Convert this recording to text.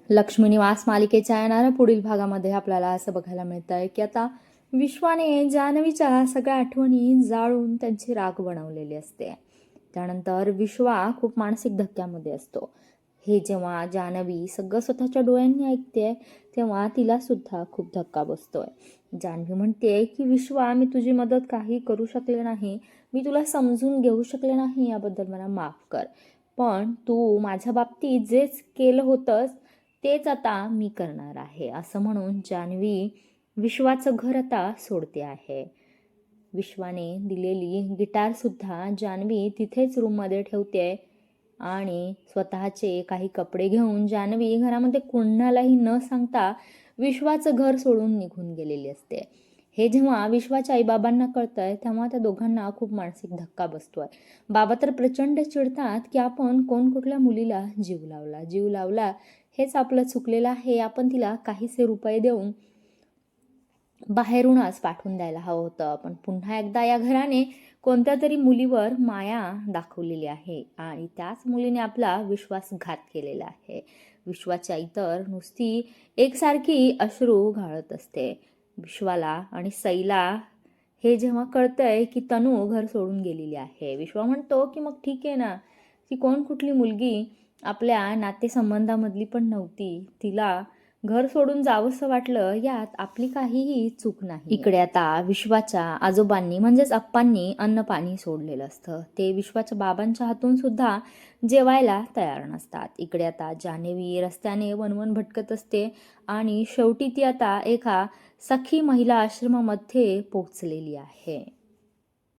लक्ष्मी निवास मालिकेच्या येणाऱ्या पुढील भागामध्ये आपल्याला असं बघायला मिळतं आहे की आता विश्वाने जान्हवीच्या सगळ्या आठवणी जाळून त्यांची राख बनवलेली असते. त्यानंतर विश्वा खूप मानसिक धक्क्यामध्ये असतो. हे जेव्हा जान्हवी सगळं स्वतःच्या डोळ्यांनी ऐकते तेव्हा तिला सुद्धा खूप धक्का बसतोय. जान्हवी म्हणते की विश्वा, मी तुझी मदत काही करू शकले नाही, मी तुला समजून घेऊ शकले नाही, याबद्दल मला माफ कर. पण तू माझ्या बाबतीत जेच केलं होतंस तेच आता मी करणार आहे, असं म्हणून जान्हवी विश्वाचं घर आता सोडते आहे. विश्वाने दिलेली गिटार सुद्धा जान्हवी तिथेच रूममध्ये ठेवते आणि स्वतःचे काही कपडे घेऊन जान्हवी घरामध्ये कोणालाही न सांगता विश्वाचं घर सोडून निघून गेलेली असते. हे जेव्हा विश्वाच्या आईबाबांना कळतंय तेव्हा त्या दोघांना खूप मानसिक धक्का बसतोय. बाबा तर प्रचंड चिडतात की आपण कोण कुठल्या मुलीला जीव लावला, हेच आपलं चुकलेलं आहे, आपण तिला काहीसे रुपये देऊन बाहेरूनच पाठवून द्यायला हवं होतं. पण पुन्हा एकदा या घराने कोणत्या तरी मुलीवर माया दाखवलेली आहे आणि त्याच मुलीने आपला विश्वासघात केलेला आहे. विश्वाची आई तर नुसती एकसारखी अश्रू घाळत असते. विश्वाला आणि सईला हे जेव्हा कळतंय की तनू घर सोडून गेलेली आहे, विश्वा म्हणतो की मग ठीक आहे ना, ती कोण कुठली मुलगी आपल्या नातेसंबंधामधली पण नव्हती, तिला घर सोडून जावंसं वाटलं, यात आपली काहीही चूक नाही. इकडे आता विश्वाच्या आजोबांनी म्हणजेच अप्पांनी अन्न पाणी सोडलेलं असतं. ते विश्वाच्या बाबांच्या हातून सुद्धा जेवायला तयार नसतात. इकडे आता जान्हवी रस्त्याने वणवण भटकत असते आणि शेवटी ती आता एका सखी महिला आश्रमामध्ये पोहोचलेली आहे.